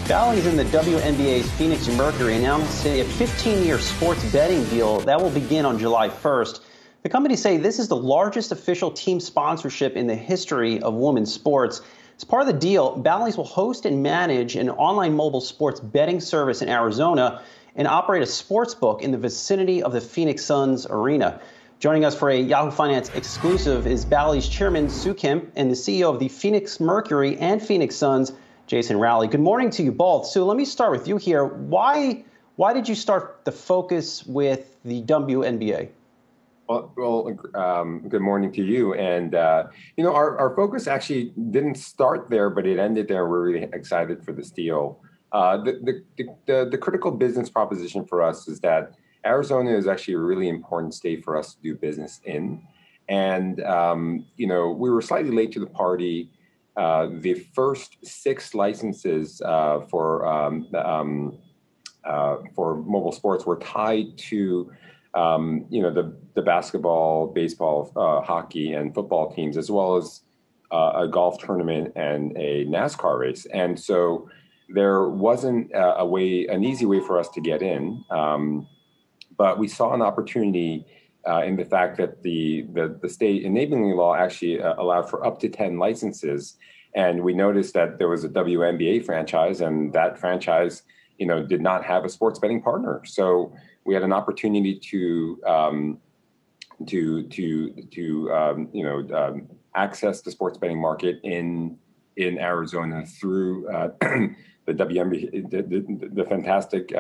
Ballys and the WNBA's Phoenix Mercury announced a 15-year sports betting deal that will begin on July 1st. The companies say this is the largest official team sponsorship in the history of women's sports. As part of the deal, Ballys will host and manage an online mobile sports betting service in Arizona and operate a sports book in the vicinity of the Phoenix Suns arena. Joining us for a Yahoo Finance exclusive is Bally's chairman, Sue Kim, and the CEO of the Phoenix Mercury and Phoenix Suns, Jason Rowley. Good morning to you both. Sue, let me start with you here. Why did you start the focus with the WNBA? Good morning to you. And, our focus actually didn't start there, but it ended there. We're really excited for this deal. The critical business proposition for us is that Arizona is actually a really important state for us to do business in. And, we were slightly late to the party. The first 6 licenses for mobile sports were tied to the basketball, baseball, hockey, and football teams, as well as a golf tournament and a NASCAR race. And so there wasn't an easy way for us to get in, but we saw an opportunity in the fact that the state enabling law actually allowed for up to 10 licenses. And we noticed that there was a WNBA franchise, and that franchise, did not have a sports betting partner. So we had an opportunity to access the sports betting market in Arizona through the WNBA, the fantastic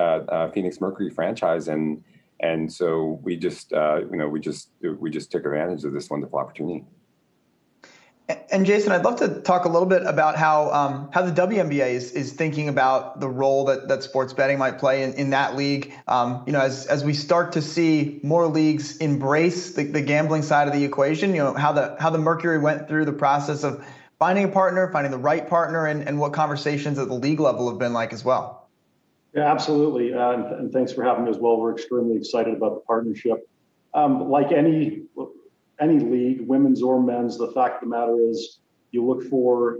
Phoenix Mercury franchise, and so we just took advantage of this wonderful opportunity. And Jason, I'd love to talk a little bit about how the WNBA is thinking about the role that sports betting might play in that league. As we start to see more leagues embrace the gambling side of the equation, how the Mercury went through the process of finding a partner, finding the right partner, and what conversations at the league level have been like as well. Yeah, absolutely. And thanks for having me as well. We're extremely excited about the partnership. Like any league, women's or men's, the fact of the matter is you look for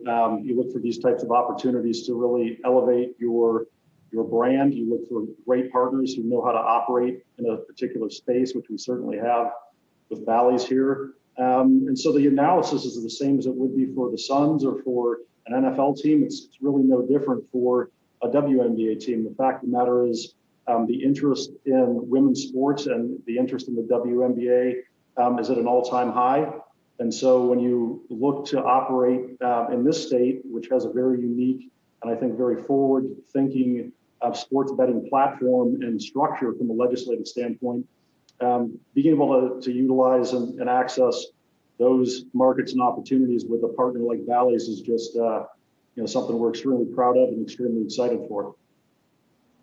these types of opportunities to really elevate your brand. You look for great partners who know how to operate in a particular space, which we certainly have with Bally's here. And so the analysis is the same as it would be for the Suns or for an NFL team. It's really no different for a WNBA team. The fact of the matter is the interest in women's sports and the interest in the WNBA is at an all-time high. And so when you look to operate in this state, which has a very unique and I think very forward-thinking sports betting platform and structure from a legislative standpoint, being able to utilize and access those markets and opportunities with a partner like Bally's is just something we're extremely proud of and extremely excited for.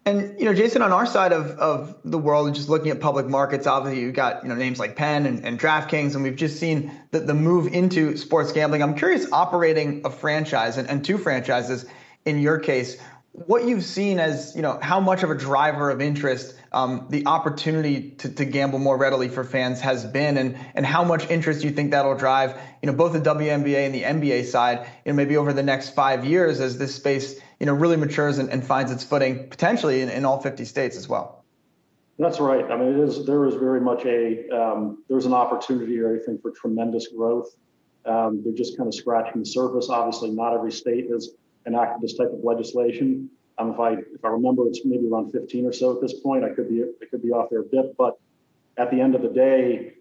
And, Jason, on our side of the world, and just looking at public markets, obviously you've got, names like Penn and DraftKings, and we've just seen the move into sports gambling. I'm curious, operating a franchise and 2 franchises in your case, what you've seen as, how much of a driver of interest the opportunity to gamble more readily for fans has been, and how much interest you think that'll drive, both the WNBA and the NBA side, maybe over the next 5 years as this space, really matures and finds its footing potentially in all 50 states as well. That's right. I mean, there is very much there's an opportunity here, I think, for tremendous growth. They're just kind of scratching the surface. Obviously, not every state has enacted this type of legislation. If I remember, it's maybe around 15 or so at this point. I could be off there a bit, but at the end of the day,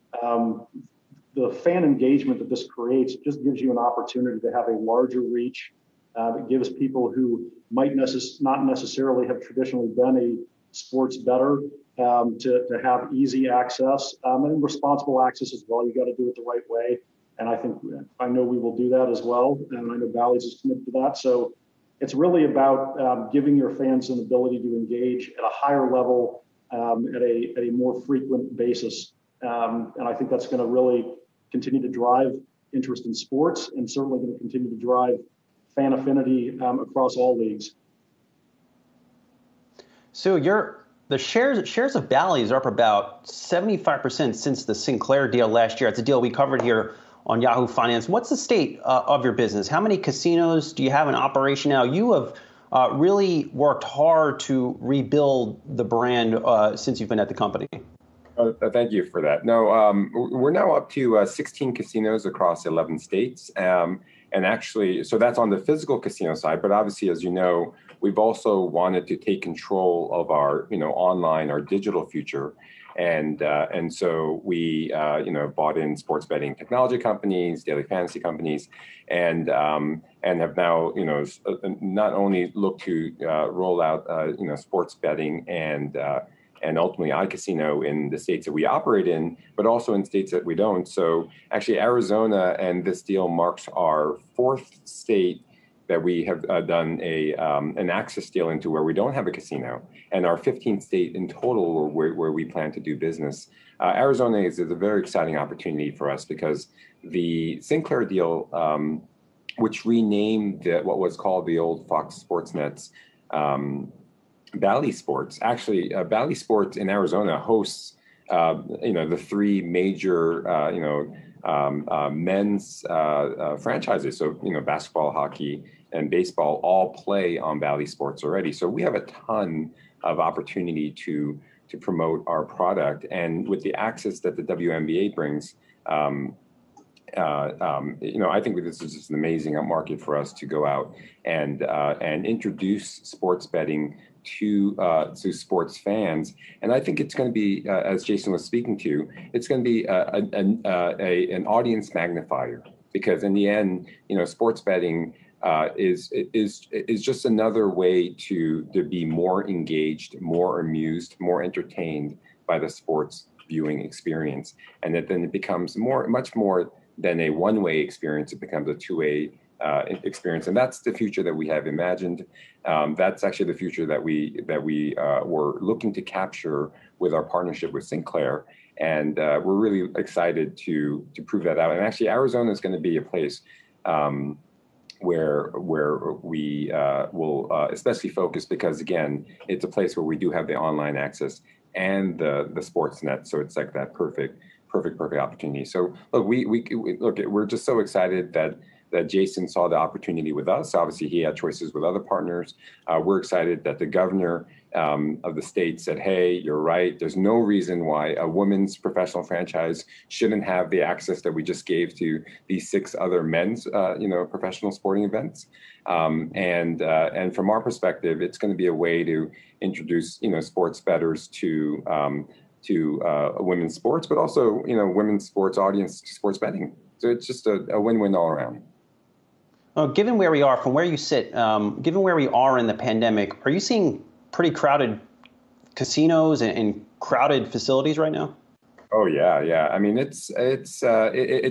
the fan engagement that this creates just gives you an opportunity to have a larger reach. It gives people who might not necessarily have traditionally been a sports bettor to have easy access and responsible access as well. You got to do it the right way. And I know we will do that as well. And I know Bally's is committed to that. So it's really about giving your fans an ability to engage at a higher level at a more frequent basis. And I think that's going to really continue to drive interest in sports and certainly going to continue to drive fan affinity across all leagues. So the shares of Bally's are up about 75% since the Sinclair deal last year. It's a deal we covered here on Yahoo Finance. What's the state of your business? How many casinos do you have in operation now? You have really worked hard to rebuild the brand since you've been at the company. Thank you for that. No, we're now up to 16 casinos across 11 states. And actually, so that's on the physical casino side. But obviously, as you know, we've also wanted to take control of our, online, our digital future. And so we, bought in sports betting technology companies, daily fantasy companies, and have now, not only looked to roll out, sports betting and ultimately iCasino in the states that we operate in, but also in states that we don't. So actually Arizona, and this deal marks our 4th state that we have done an access deal into where we don't have a casino, and our 15th state in total where we plan to do business. Arizona is a very exciting opportunity for us because the Sinclair deal, which renamed what was called the old Fox Sports Nets, Bally Sports. Actually, Bally Sports in Arizona hosts, the 3 major, men's franchises. So, basketball, hockey, and baseball all play on Bally Sports already. So we have a ton of opportunity to promote our product. And with the access that the WNBA brings, I think this is just an amazing market for us to go out and introduce sports betting to sports fans. And I think it's going to be, as Jason was speaking to, it's going to be an audience magnifier, because in the end, sports betting is just another way to be more engaged, more amused, more entertained by the sports viewing experience, and that then it becomes much more than a one-way experience. It becomes a two-way experience, and that's the future that we have imagined. That's actually the future that we were looking to capture with our partnership with Sinclair, and we're really excited to prove that out. And actually, Arizona is going to be a place where we will especially focus, because again, it's a place where we do have the online access and the sports net, so it's like that perfect opportunity. So look, we're just so excited that Jason saw the opportunity with us. Obviously, he had choices with other partners. We're excited that the governor of the state said, hey, you're right. There's no reason why a women's professional franchise shouldn't have the access that we just gave to these 6 other men's, professional sporting events. And from our perspective, it's going to be a way to introduce, sports bettors to women's sports, but also, women's sports audience to sports betting. So it's just a win-win all around. Given where we are, from where you sit, given where we are in the pandemic, are you seeing pretty crowded casinos and crowded facilities right now? Oh yeah. I mean, it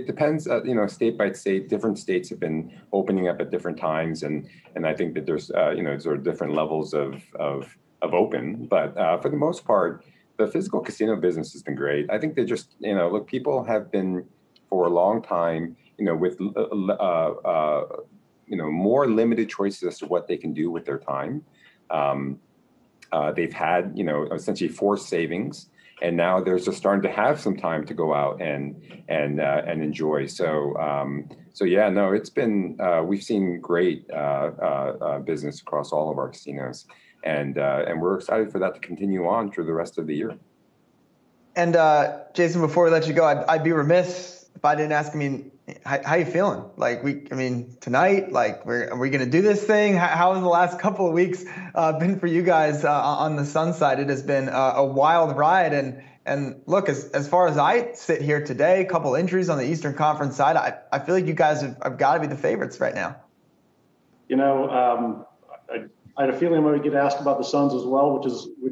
depends. State by state. Different states have been opening up at different times, and I think that there's sort of different levels of open. But for the most part, the physical casino business has been great. I think they just look, people have been for a long time, with more limited choices as to what they can do with their time. They've had essentially forced savings, and now they're just starting to have some time to go out and enjoy. So yeah, no, it's been we've seen great business across all of our casinos, and we're excited for that to continue on through the rest of the year. And Jason, before we let you go, I'd be remiss if I didn't ask. I mean, how you feeling? Like tonight, like are we going to do this thing? How has the last couple of weeks been for you guys on the Sun side? It has been a wild ride. And look, as far as I sit here today, a couple injuries on the Eastern Conference side, I feel like you guys have got to be the favorites right now. I had a feeling I'm going to get asked about the Suns as well, which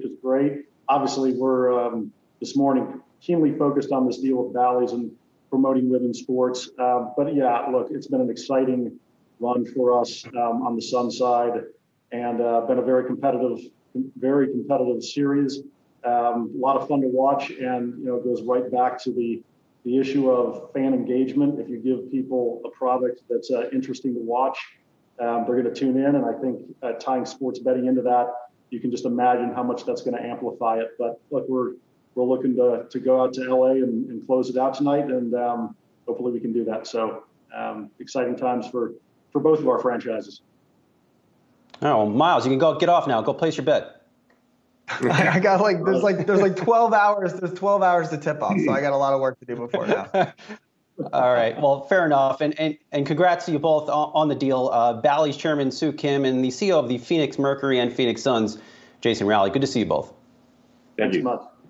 is great. Obviously, we're this morning keenly focused on this deal with Bally's and promoting women's sports. But yeah, look, it's been an exciting run for us on the Sun side, and been a very competitive series. A lot of fun to watch, and it goes right back to the issue of fan engagement. If you give people a product that's interesting to watch, they're going to tune in. And I think tying sports betting into that, you can just imagine how much that's going to amplify it. But look, we're looking to go out to LA and close it out tonight, and hopefully we can do that. So exciting times for both of our franchises. Oh, Miles, you can go get off now. Go place your bet. I got there's like 12 hours. There's 12 hours to tip off, so I got a lot of work to do before now. All right. Well, fair enough. And congrats to you both on the deal. Bally's chairman, Sue Kim, and the CEO of the Phoenix Mercury and Phoenix Suns, Jason Rowley. Good to see you both. Thank you. Thanks so much.